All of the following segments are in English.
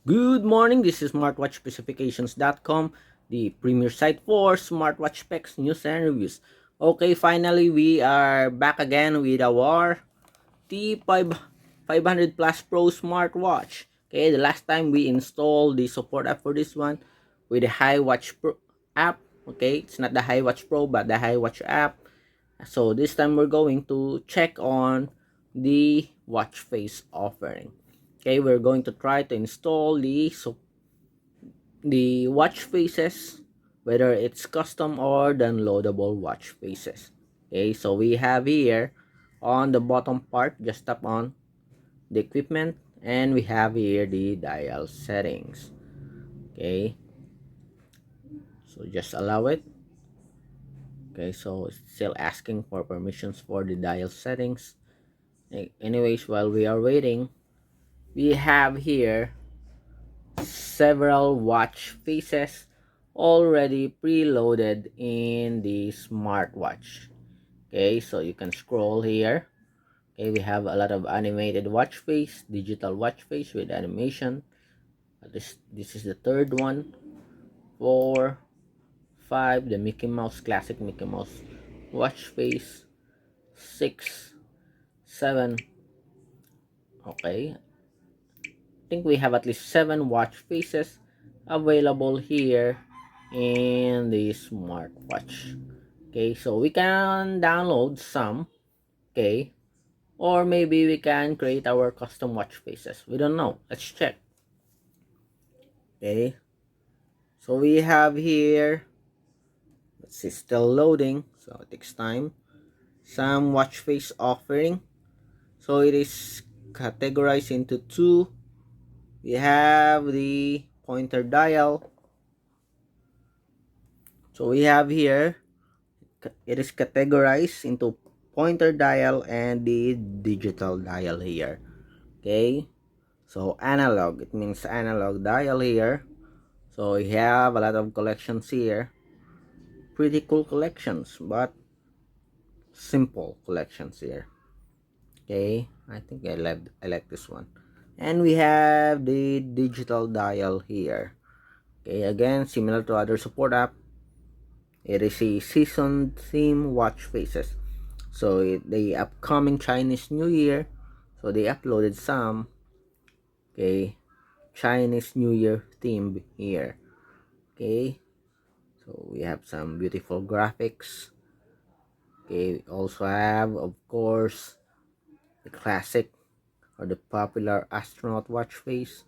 Good morning, this is smartwatchspecifications.com, the premier site for smartwatch specs, news, and reviews. Okay, finally, we are back again with our T500 Plus Pro smartwatch. Okay, the last time we installed the support app for this one with the Hiwatch Pro app. Okay, it's not the Hiwatch Pro, but the Hiwatch app. So this time we're going to check on the watch face offering. Okay, we're going to try to install the watch faces, whether it's custom or downloadable watch faces. Okay, so we have here on the bottom part, just tap on the equipment, and we have here the dial settings. Okay, so just allow it. Okay, so it's still asking for permissions for the dial settings. Anyways, while we are waiting, we have here several watch faces already preloaded in the smartwatch. Okay, so you can scroll here. Okay, we have a lot of animated watch face, digital watch face with animation. This is the third one. 4, 5, the Mickey Mouse, classic Mickey Mouse watch face. 6, 7. Okay, I think we have at least 7 watch faces available here in the smartwatch. Okay, so we can download some. Okay, or maybe we can create our custom watch faces. We don't know. Let's check. Okay, so we have here, let's see, still loading, so it takes time. Some watch face offering. So it is categorized into two. We have the pointer dial. So we have here, it is categorized into pointer dial and the digital dial here. Okay, so analog, it means analog dial here. So we have a lot of collections here, pretty cool collections, but simple collections here. Okay, I think I like this one. And we have the digital dial here. Okay, again, similar to other support app, it is a season theme watch faces. So the upcoming Chinese New Year, so they uploaded some, okay, Chinese New Year theme here. Okay, so we have some beautiful graphics. Okay, we also have, of course, the classic or the popular astronaut watch face.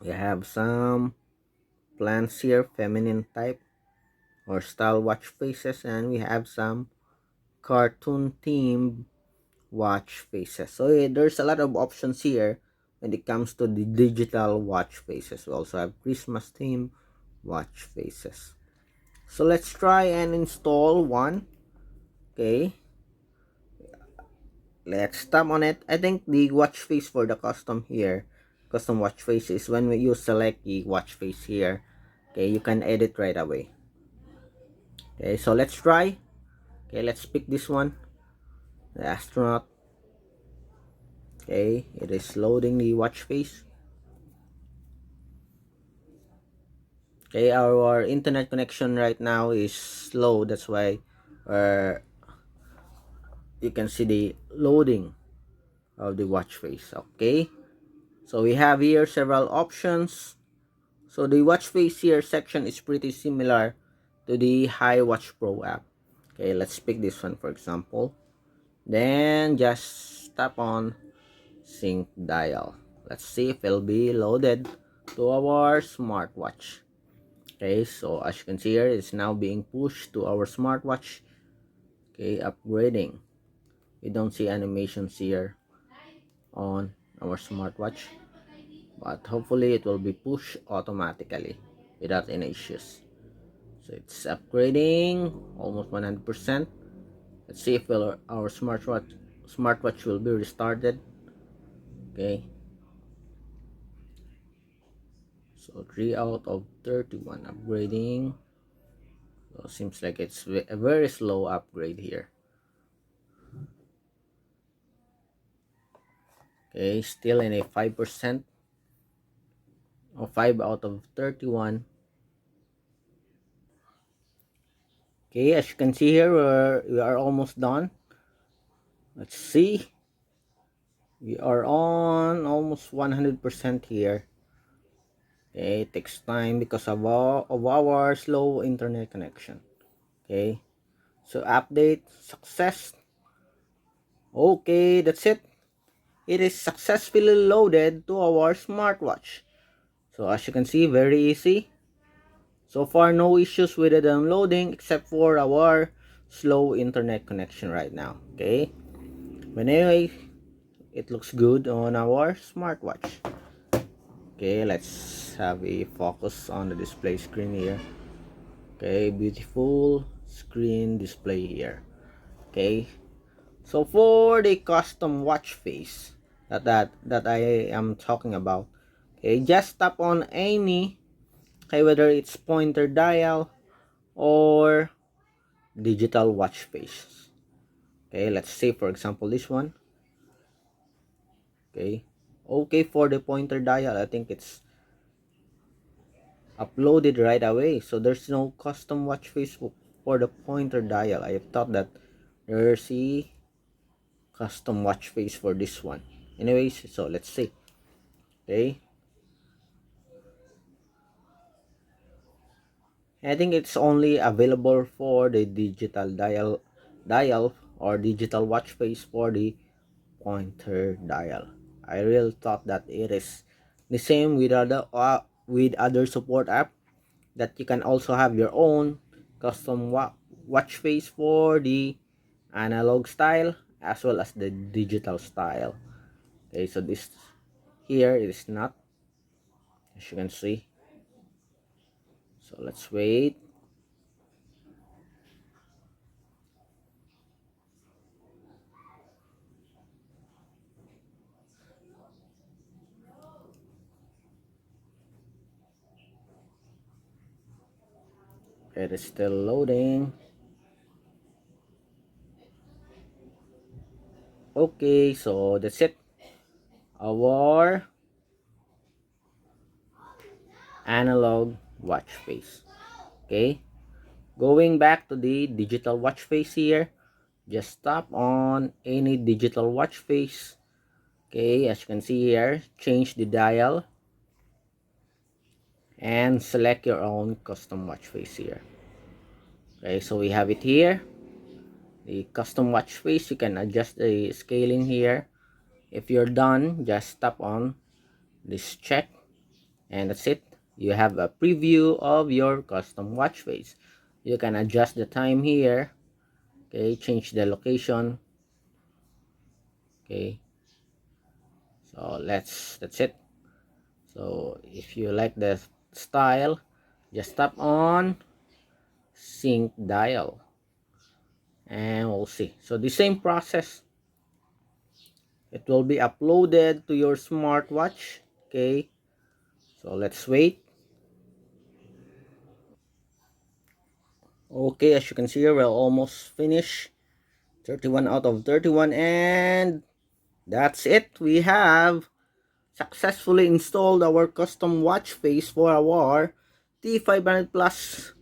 We have some plants here, feminine type or style watch faces, and we have some cartoon themed watch faces. So there's a lot of options here when it comes to the digital watch faces. We also have Christmas theme watch faces. So let's try and install one. Okay, let's tap on it. I think the watch face for the custom watch face, is when you select the watch face here. Okay, you can edit right away. Okay, so let's try. Okay, let's pick this one, the astronaut. Okay, it is loading the watch face. Okay, our internet connection right now is slow, that's why you can see the loading of the watch face. Okay, so we have here several options. So the watch face here section is pretty similar to the Hiwatch Pro app. Okay, let's pick this one for example. Then just tap on sync dial. Let's see if it'll be loaded to our smartwatch. Okay, so as you can see here, it's now being pushed to our smartwatch. Okay, upgrading. We don't see animations here on our smartwatch, but hopefully it will be pushed automatically without any issues. So it's upgrading almost 100%. Let's see if our smartwatch will be restarted. Okay, so 3 out of 31 upgrading. So seems like it's a very slow upgrade here. Okay, still in a 5%. or 5 out of 31. Okay, as you can see here, we are almost done. Let's see. We are on almost 100% here. Okay, it takes time because of our slow internet connection. Okay, so update success. Okay, that's it. It is successfully loaded to our smartwatch. So as you can see, very easy. So far, no issues with the downloading except for our slow internet connection right now. Okay, but anyway, it looks good on our smartwatch. Okay, let's have a focus on the display screen here. Okay, beautiful screen display here. Okay, so for the custom watch face that I am talking about, okay, just tap on any, okay, whether it's pointer dial or digital watch face. Okay, let's say for example this one. Okay, for the pointer dial, I think it's uploaded right away, so there's no custom watch face for the pointer dial. I thought that there's a custom watch face for this one. Anyways, so let's see. Okay, I think it's only available for the digital dial or digital watch face for the pointer dial. I really thought that it is the same with other support app, that you can also have your own custom watch face for the analog style as well as the digital style. Okay, so this here is not, as you can see. So let's wait. It is still loading. Okay, so that's it. Our analog watch face. Okay, going back to the digital watch face here, just tap on any digital watch face. Okay, as you can see here, change the dial and select your own custom watch face here. Okay, so we have it here, the custom watch face. You can adjust the scaling here. If you're done, just tap on this check, and that's it. You have a preview of your custom watch face. You can adjust the time here. Okay, change the location. Okay, so that's it. So if you like the style, just tap on sync dial and we'll see. So the same process, it will be uploaded to your smartwatch. Okay, so let's wait. Okay, as you can see here, we're almost finished. 31 out of 31, and that's it. We have successfully installed our custom watch face for our T500 Plus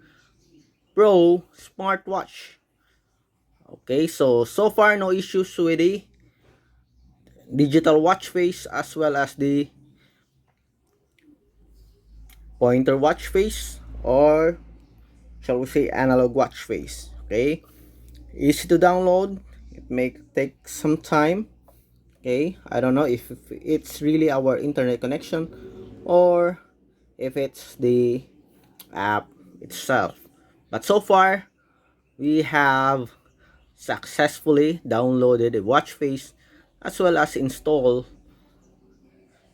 Pro smartwatch. Okay, so far no issues with the digital watch face as well as the pointer watch face, or shall we say analog watch face. Okay, easy to download. It may take some time. Okay, I don't know if it's really our internet connection or if it's the app itself, but so far we have successfully downloaded a watch face as well as install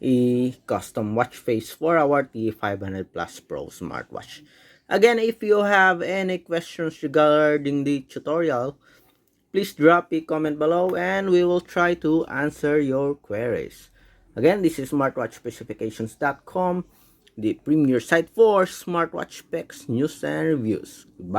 a custom watch face for our T500 Plus Pro smartwatch. Again, if you have any questions regarding the tutorial, please drop a comment below and we will try to answer your queries. Again, this is smartwatchspecifications.com, the premier site for smartwatch specs, news, and reviews. Goodbye.